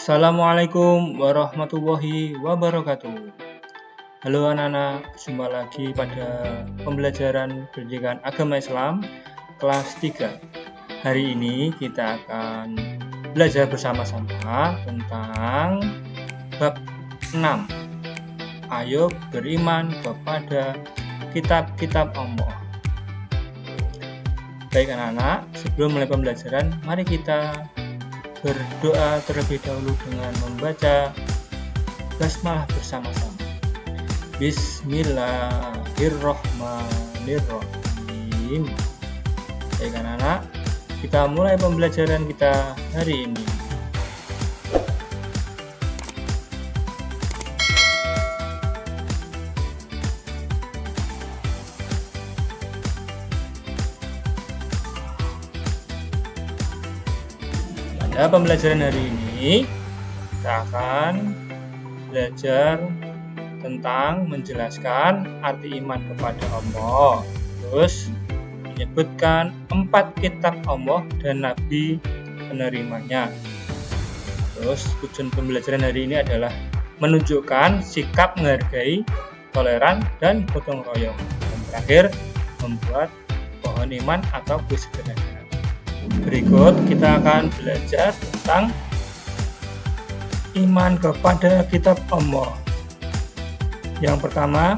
Assalamualaikum warahmatullahi wabarakatuh. Halo anak-anak, jumpa lagi pada pembelajaran pendidikan agama Islam kelas 3. Hari ini kita akan belajar bersama-sama tentang bab 6. Ayo beriman kepada kitab-kitab Allah. Baik anak-anak, sebelum mulai pembelajaran, mari kita berdoa terlebih dahulu dengan membaca basmalah bersama-sama. Bismillahirrahmanirrahim. Baik anak-anak, kita mulai pembelajaran kita hari ini. Pada pembelajaran hari ini, kita akan belajar tentang menjelaskan arti iman kepada Allah. Terus menyebutkan 4 kitab Allah dan Nabi penerimanya. Terus tujuan pembelajaran hari ini adalah menunjukkan sikap menghargai, toleran, dan gotong royong. Dan terakhir, membuat pohon iman atau kuis sederhana. Berikut kita akan belajar tentang iman kepada kitab Allah. Yang pertama,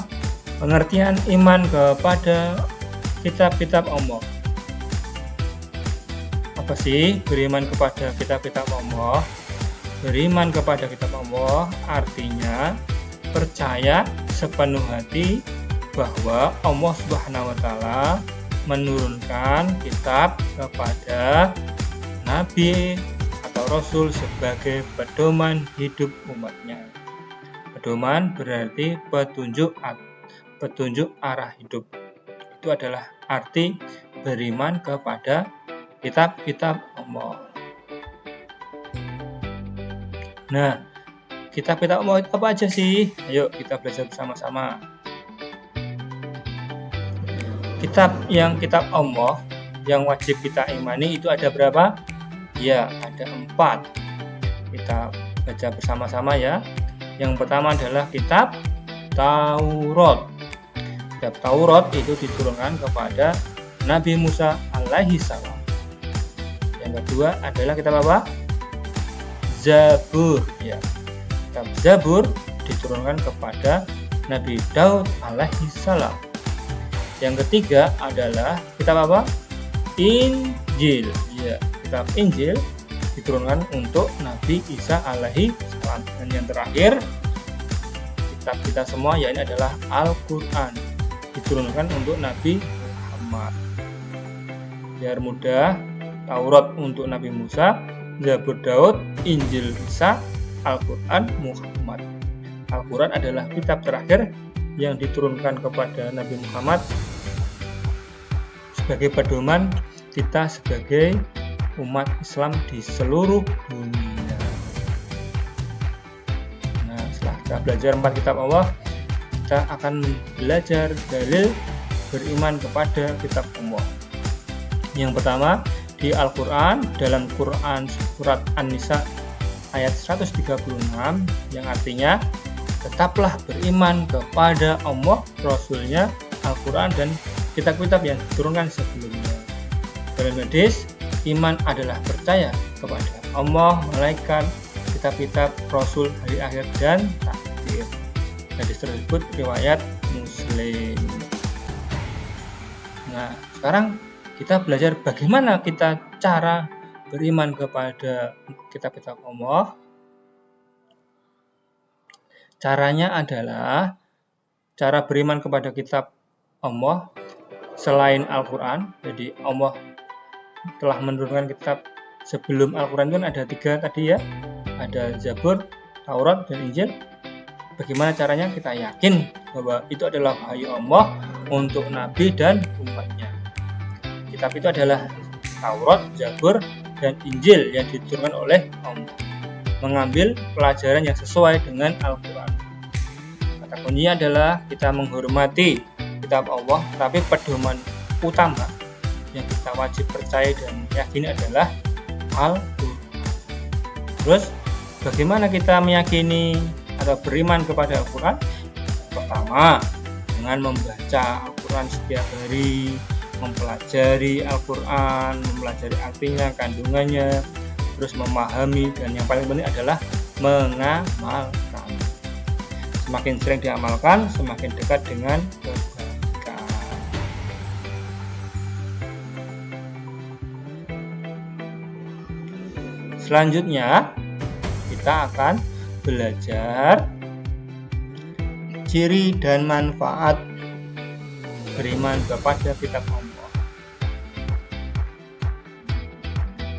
pengertian iman kepada kitab-kitab Allah. Apa sih beriman kepada kitab-kitab Allah? Beriman kepada kitab Allah artinya percaya sepenuh hati bahwa Allah Subhanahu wa Ta'ala menurunkan kitab kepada Nabi atau Rasul sebagai pedoman hidup umatnya. Pedoman berarti petunjuk arah hidup. Itu adalah arti beriman kepada kitab-kitab Allah. Nah, kitab-kitab Allah itu apa aja sih? Ayo kita belajar bersama-sama. Kitab Allah yang wajib kita imani itu ada berapa? Ya, ada 4. Kita baca bersama-sama ya. Yang pertama adalah kitab Taurat. Kitab Taurat itu diturunkan kepada Nabi Musa alaihi salam. Yang kedua adalah kitab apa? Zabur ya. Kitab Zabur diturunkan kepada Nabi Daud alaihi salam. Yang ketiga adalah kitab apa? Injil. Ya, kitab Injil diturunkan untuk Nabi Isa alaihi salam. Dan yang terakhir, kitab kita semua yakni adalah Al-Qur'an. Diturunkan untuk Nabi Muhammad. Biar mudah, Taurat untuk Nabi Musa, Zabur Daud, Injil Isa, Al-Qur'an Muhammad. Al-Qur'an adalah kitab terakhir yang diturunkan kepada Nabi Muhammad sebagai pedoman kita sebagai umat Islam di seluruh dunia. Nah, setelah kita belajar 4 kitab Allah, kita akan belajar dalil beriman kepada kitab Allah. Yang pertama, di Al-Quran, dalam Quran surat An-Nisa ayat 136 yang artinya tetaplah beriman kepada Allah, Rasulnya, Al-Quran, dan kitab-kitab yang diturunkan sebelumnya. Dalam hadis, iman adalah percaya kepada Allah, malaikat, kitab-kitab, Rasul, hari akhir, dan takdir. Hadis tersebut riwayat Muslim. Nah, sekarang kita belajar bagaimana kita cara beriman kepada kitab-kitab Allah. Caranya adalah cara beriman kepada kitab Allah selain Al-Quran. Jadi Allah telah menurunkan kitab sebelum Al-Quran itu ada 3 tadi ya. Ada Zabur, Taurat, dan Injil. Bagaimana caranya? Kita yakin bahwa itu adalah wahyu Allah untuk Nabi dan umatnya. Kitab itu adalah Taurat, Zabur, dan Injil yang diturunkan oleh Allah. Mengambil pelajaran yang sesuai dengan Al-Quran. Kata kuncinya adalah kita menghormati kitab Allah, tapi pedoman utama yang kita wajib percaya dan yakini adalah Al-Quran. Terus Bagaimana kita meyakini atau beriman kepada Al-Quran? Pertama, dengan membaca Al-Quran setiap hari, mempelajari Al-Quran, mempelajari artinya, kandungannya, terus memahami, dan yang paling penting adalah mengamalkan. Semakin sering diamalkan, semakin dekat dengan kebaikan. Selanjutnya, kita akan belajar ciri dan manfaat beriman kepada kitab Allah.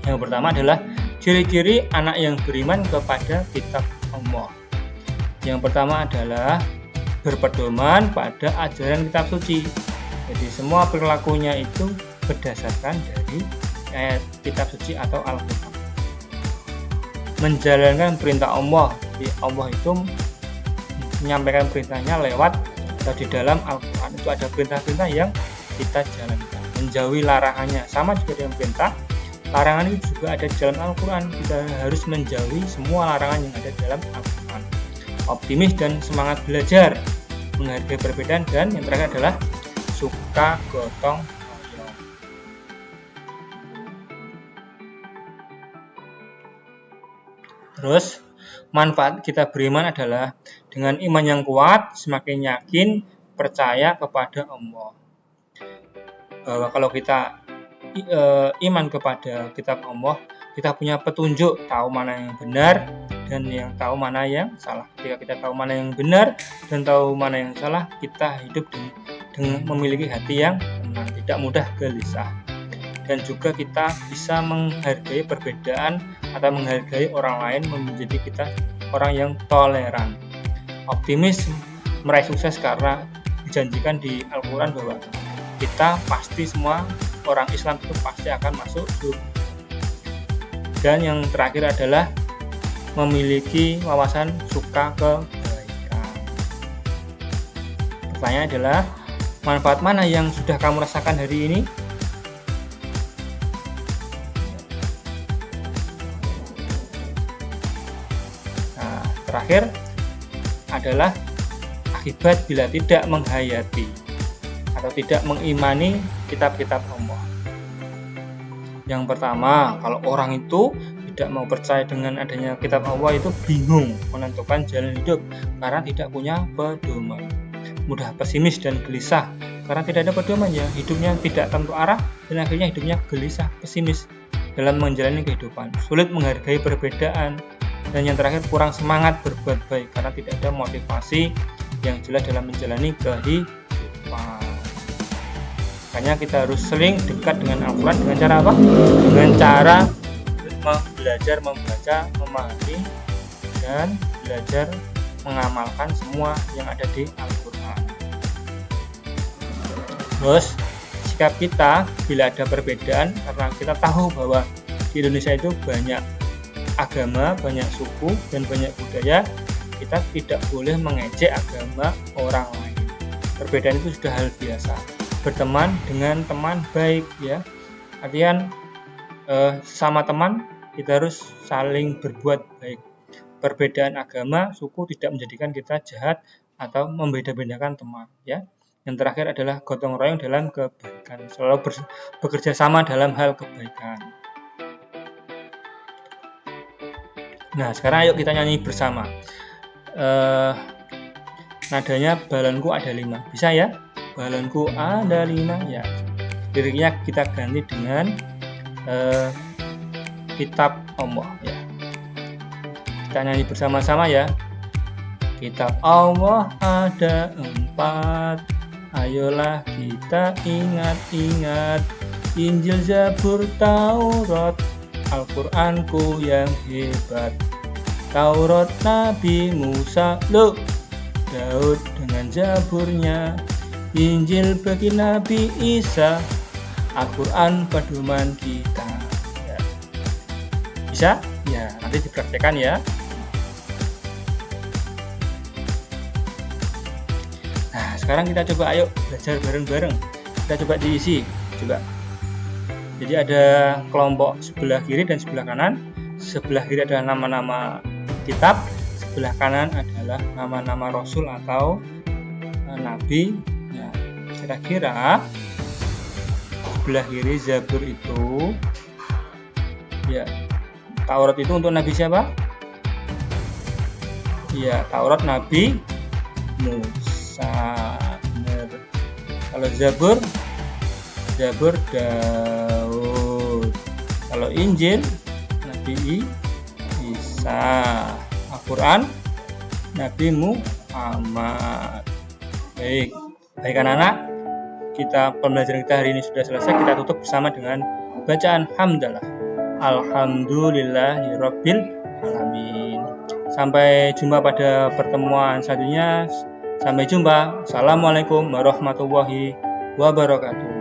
Yang pertama adalah ciri-ciri anak yang beriman kepada kitab Allah. Yang pertama adalah berpedoman pada ajaran kitab suci. Jadi semua perilakunya itu berdasarkan dari ayat kitab suci atau Al-Quran. Menjalankan perintah Allah. Jadi Allah itu menyampaikan perintahnya lewat atau di dalam Al-Quran itu ada perintah-perintah yang kita jalankan. Menjauhi larangannya, sama juga dengan perintah. Larangan itu juga ada di dalam Al-Quran. Kita harus menjauhi semua larangan yang ada di dalam Al-Quran. Optimis dan semangat belajar, menghargai perbedaan, dan yang terakhir adalah suka gotong royong. Terus manfaat kita beriman adalah dengan iman yang kuat, semakin yakin, percaya kepada Allah. Bahwa kalau kita iman kepada kitab Allah, kita punya petunjuk, tahu mana yang benar dan yang tahu mana yang salah. Ketika kita tahu mana yang benar dan tahu mana yang salah, kita hidup dengan memiliki hati yang tenang, tidak mudah gelisah. Dan juga kita bisa menghargai perbedaan atau menghargai orang lain, menjadi kita orang yang toleran. Optimis meraih sukses karena dijanjikan di Al-Quran bahwa kita pasti semua orang Islam itu pasti akan masuk surga. Dan yang terakhir adalah memiliki wawasan suka kebaikan. Pertanyaannya adalah manfaat mana yang sudah kamu rasakan hari ini? Nah, terakhir adalah akibat bila tidak menghayati atau tidak mengimani kitab-kitab Allah. Yang pertama, kalau orang itu tidak mau percaya dengan adanya kitab Allah, itu bingung menentukan jalan hidup karena tidak punya pedoman. Mudah pesimis dan gelisah karena tidak ada pedomannya. Hidupnya tidak tentu arah dan akhirnya hidupnya gelisah, pesimis dalam menjalani kehidupan. Sulit menghargai perbedaan, dan yang terakhir kurang semangat berbuat baik karena tidak ada motivasi yang jelas dalam menjalani kehidupan. Makanya kita harus sering dekat dengan Al-Quran dengan cara apa? Dengan cara belajar membaca, memahami, dan belajar mengamalkan semua yang ada di Al-Quran. Terus sikap kita bila ada perbedaan, karena kita tahu bahwa di Indonesia itu banyak agama, banyak suku, dan banyak budaya, kita tidak boleh mengejek agama orang lain. Perbedaan itu sudah hal biasa. Berteman dengan teman baik, ya. Artian sama teman kita harus saling berbuat baik. Perbedaan agama, suku tidak menjadikan kita jahat atau membeda-bedakan teman, ya. Yang terakhir adalah gotong royong dalam kebaikan. Selalu bekerja sama dalam hal kebaikan. Nah, sekarang ayo kita nyanyi bersama. Nadanya balonku ada 5. Bisa ya? Balonku ada 5, ya. Liriknya kita ganti dengan kitab Allah, ya. Kita nyanyi bersama-sama ya. Kitab Allah ada 4, ayolah kita ingat-ingat. Injil, Zabur, Taurat, Al-Quranku yang hebat. Taurat Nabi Musa, Daud dengan Zaburnya. Injil bagi Nabi Isa, Al-Quran pedoman kita. Ya. Bisa? Ya, nanti dipraktekkan ya. Nah, sekarang kita coba ayo belajar bareng-bareng. Kita coba diisi, coba. Jadi ada kelompok sebelah kiri dan sebelah kanan. Sebelah kiri adalah nama-nama kitab, sebelah kanan adalah nama-nama rasul atau nabi. Nah, kira-kira sebelah kiri Zabur itu, ya, Taurat itu untuk nabi siapa? Ya, Taurat Nabi Musa. Benar. Kalau Zabur Daud. Kalau Injil Nabi Isa. Al-Quran Nabi Muhammad. Baik anak-anak, pembelajaran kita hari ini sudah selesai. Kita tutup bersama dengan bacaan hamdalah. Alhamdulillahirabbil alamin. Sampai jumpa pada pertemuan selanjutnya. Sampai jumpa. Assalamualaikum warahmatullahi wabarakatuh.